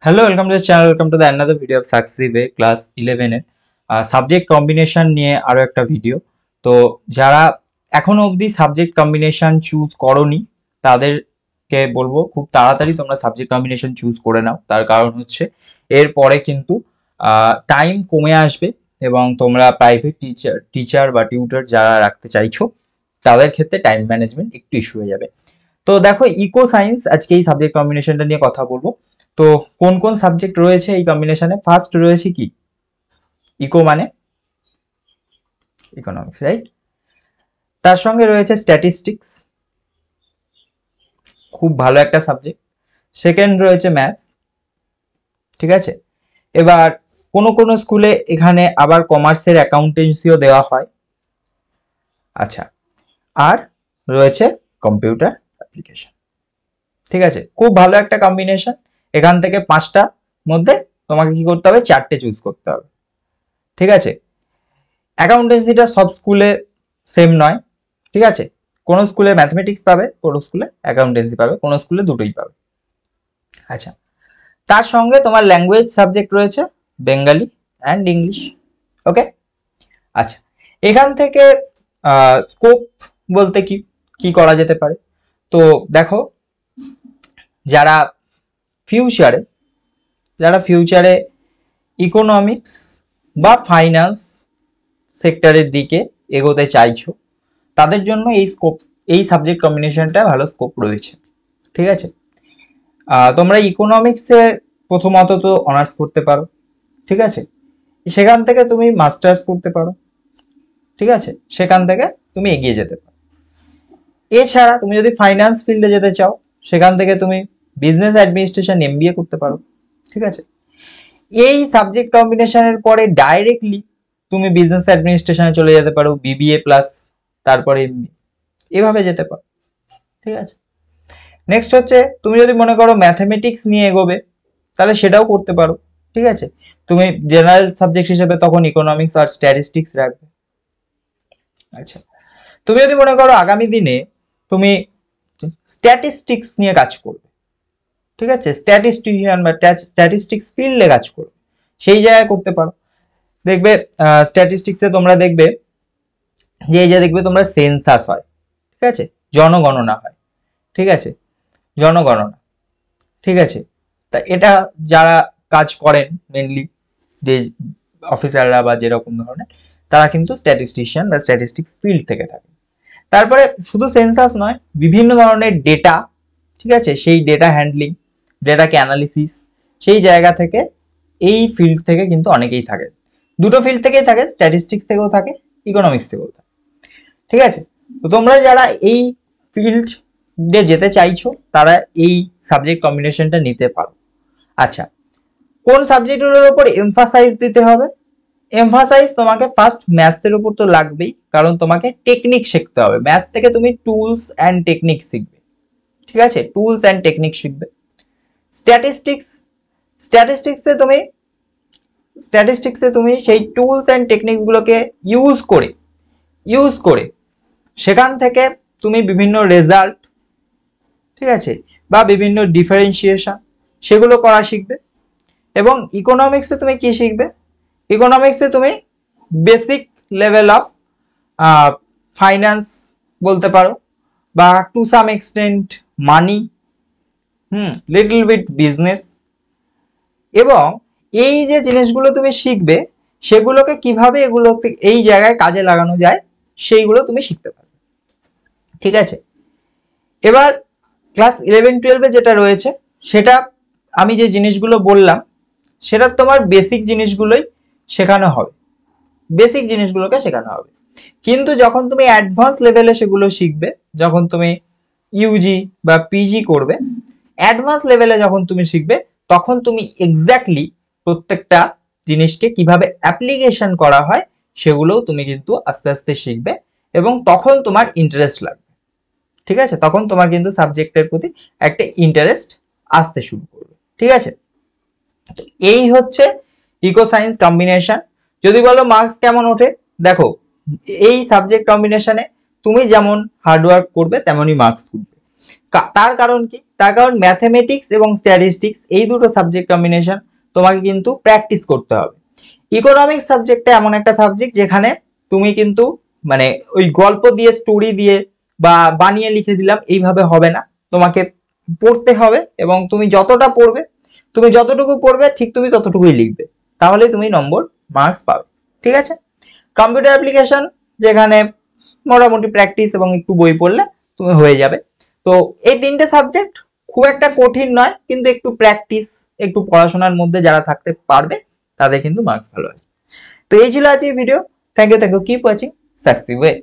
Hello, welcome to the channel. Welcome to the another video of Succeed Way class 11 এর subject combination নিয়ে আরো একটা video. তো যারা এখনো অবধি সাবজেক্ট কম্বিনেশন চুজ করোনি তাদেরকে বলবো খুব তাড়াতাড়ি তোমরা সাবজেক্ট কম্বিনেশন চুজ করে নাও। তার কারণ হচ্ছে এরপরে কিন্তু টাইম কমে আসবে এবং তোমরা প্রাইভেট টিচার বা টিউটর যারা রাখতে চাইছো তাদের ক্ষেত্রে টাইম ম্যানেজমেন্ট একটু ইস্যু হয়ে যাবে। তো দেখো ইকো সায়েন্স আজকে এই সাবজেক্ট কম্বিনেশনটা নিয়ে কথা বলবো। তো কোন কোন সাবজেক্ট রয়েছে এই কম্বিনেশনে? ফার্স্ট রয়েছে কি ইকো মানে ইকোনমিক্স, রাইট? তার সঙ্গে রয়েছে স্ট্যাটিস্টিক্স, খুব ভালো একটা সাবজেক্ট। সেকেন্ড রয়েছে ম্যাথস, ঠিক আছে। এবার কোন কোন স্কুলে এখানে আবার কমার্সের অ্যাকাউন্টেন্সিও দেওয়া হয়। আচ্ছা, আর রয়েছে কম্পিউটার অ্যাপ্লিকেশন, ঠিক আছে। খুব ভালো একটা কম্বিনেশন। এখান থেকে পাঁচটা মধ্যে তোমাকে কি করতে হবে? চারটে চুজ করতে হবে, ঠিক আছে। অ্যাকাউন্টেন্সিটা সব স্কুলে সেম নয়, ঠিক আছে। কোন স্কুলে ম্যাথমেটিক্স পাবে, কোন স্কুলে অ্যাকাউন্টেন্সি পাবে, কোন স্কুলে দুটোই পাবে। আচ্ছা, তার সঙ্গে তোমার ল্যাঙ্গুয়েজ সাবজেক্ট রয়েছে বেঙ্গলি অ্যান্ড ইংলিশ, ওকে। আচ্ছা, এখান থেকে স্কোপ বলতে কি কি করা যেতে পারে? তো দেখো, যারা ফিউচারে ইকোনমিক্স বা ফাইন্যান্স সেক্টরের দিকে এগোতে চাইছো তাদের জন্য এই সাবজেক্ট কম্বিনেশনটা ভালো স্কোপ রয়েছে, ঠিক আছে। তোমরা ইকোনমিক্সে প্রথমত তো অনার্স করতে পারো, ঠিক আছে। সেখান থেকে তুমি মাস্টার্স করতে পারো, ঠিক আছে। সেখান থেকে তুমি এগিয়ে যেতে পারো। এছাড়া তুমি যদি ফাইন্যান্স ফিল্ডে যেতে চাও সেখান থেকে তুমি বিজনেস অ্যাডমিনিস্ট্রেশন এমবিএ করতে পারো, ঠিক আছে। এই সাবজেক্ট কম্বিনেশনের পরে ডাইরেক্টলি তুমি বিজনেস অ্যাডমিনিস্ট্রেশনে চলে যেতে পারো, বিবিএ প্লাস তারপরে এমবিএ, এভাবে যেতে পারো, ঠিক আছে। নেক্সট হচ্ছে তুমি যদি মনে করো ম্যাথমেটিক্স নিয়ে এগোবে তাহলে সেটাও করতে পারো, ঠিক আছে। তুমি জেনারেল সাবজেক্ট হিসেবে তখন ইকোনমিক্স আর স্ট্যাটিস্টিক্স রাখবে। আচ্ছা, তুমি যদি মনে করো আগামী দিনে তুমি স্ট্যাটিস্টিক্স নিয়ে কাজ করবে, ঠিক আছে, স্ট্যাটিস্টিশিয়ান বা স্ট্যাটিস্টিক্স ফিল্ডে কাজ করবে, সেই জায়গায় করতে পারো। দেখবে স্ট্যাটিস্টিক্সে তোমরা দেখবে যে এই যে দেখবে তোমরা সেন্সাস হয়, ঠিক আছে, জনগণনা হয়, ঠিক আছে, জনগণনা, ঠিক আছে। তা এটা যারা কাজ করেন মেনলি যে অফিসাররা বা যেরকম ধরনের, তারা কিন্তু স্ট্যাটিস্টিশিয়ান বা স্ট্যাটিস্টিক্স ফিল্ড থেকে থাকে। তারপরে শুধু সেন্সাস নয়, বিভিন্ন ধরনের ডেটা, ঠিক আছে, সেই ডেটা হ্যান্ডলিং, ডেটাকে অ্যানালিসিস, সেই জায়গা থেকে এই ফিল্ড থেকে কিন্তু অনেকেই থাকে। দুটো ফিল্ড থেকেই থাকে, স্ট্যাটিস্টিক্স থেকেও থাকে, ইকোনমিক্স থেকেও থাকে, ঠিক আছে। তো তোমরা যারা এই ফিল্ডে যেতে চাইছো তারা এই সাবজেক্ট কম্বিনেশনটা নিতে পারো। আচ্ছা, কোন সাবজেক্টগুলোর উপর এমফাসাইজ দিতে হবে? এমফাসাইজ তোমাকে ফার্স্ট ম্যাথসের উপর তো লাগবেই, কারণ তোমাকে টেকনিক শিখতে হবে। ম্যাথস থেকে তুমি টুলস অ্যান্ড টেকনিক শিখবে, ঠিক আছে, টুলস অ্যান্ড টেকনিক শিখবে। স্ট্যাটিস্টিক্স, স্ট্যাটিস্টিক্সে তুমি সেই টুলস অ্যান্ড টেকনিকগুলোকে ইউজ করে সেখান থেকে তুমি বিভিন্ন রেজাল্ট, ঠিক আছে, বা বিভিন্ন ডিফারেন্সিয়েশন সেগুলো করা শিখবে। এবং ইকোনমিক্সে তুমি কি শিখবে? ইকোনমিক্সে তুমি বেসিক লেভেল অফ ফাইন্যান্স বলতে পারো, বা to some extent money, little bit business. এবং এই যে জিনিসগুলো তুমি শিখবে সেগুলোকে কিভাবে এই জায়গায় কাজে লাগানো যায় সেইগুলো তুমি শিখতে পারবে, ঠিক আছে। এবার ক্লাস 11-12 যেটা রয়েছে সেটা আমি যে জিনিসগুলো বললাম সেটা তোমার বেসিক জিনিসগুলোই শেখানো হবে, বেসিক জিনিসগুলোকে শেখানো হবে। কিন্তু যখন তুমি অ্যাডভান্স লেভেলে সেগুলো শিখবে, যখন তুমি ইউজি বা পিজি করবে, অ্যাডভান্স লেভেলে যখন তুমি শিখবে তখন তুমি এক্স্যাক্টলি প্রত্যেকটা জিনিসকে কিভাবে অ্যাপ্লিকেশন করা হয় সেগুলোও তুমি কিন্তু আস্তে আস্তে শিখবে এবং তখন তোমার ইন্টারেস্ট লাগবে, ঠিক আছে। তখন তোমার কিন্তু সাবজেক্টের প্রতি একটা ইন্টারেস্ট আসতে শুরু করবে, ঠিক আছে। এই হচ্ছে ইকো সায়েন্স কম্বিনেশন। যদি বলো মার্কস কেমন ওঠে, দেখো এই সাবজেক্ট কম্বিনেশনে তুমি যেমন হার্ডওয়ার্ক করবে তেমনই মার্কস উঠবে। তার কারণ কি? তার কারণ ম্যাথমেটিক্স এবং স্ট্যাটিস্টিক্স এই দুটো সাবজেক্ট কম্বিনেশন তোমাকে কিন্তু প্র্যাকটিস করতে হবে। ইকোনমিক্স সাবজেক্টটা এমন একটা সাবজেক্ট যেখানে তুমি কিন্তু মানে ওই গল্প দিয়ে স্টোরি দিয়ে বা বানিয়ে লিখে দিলাম এইভাবে হবে না, তোমাকে পড়তে হবে এবং তুমি যতটা পড়বে, তুমি যতটুকু পড়বে ঠিক তুমি ততটুকুই লিখবে, তাহলে তুমি নম্বর মার্কস পাবে। ঠিক আছে। কম্পিউটার অ্যাপ্লিকেশন যেখানে মোটামুটি প্র্যাকটিস এবং একটু বই পড়লে তুমি হয়ে যাবে। তো এই তিনটে সাবজেক্ট খুব একটা কঠিন নয়, কিন্তু একটু প্র্যাকটিস একটু পড়াশোনার মধ্যে যারা থাকতে পারবে তাদের কিন্তু মার্কস ভালো আছে। তো এই ছিল আজকের video. Thank you, keep watching success way.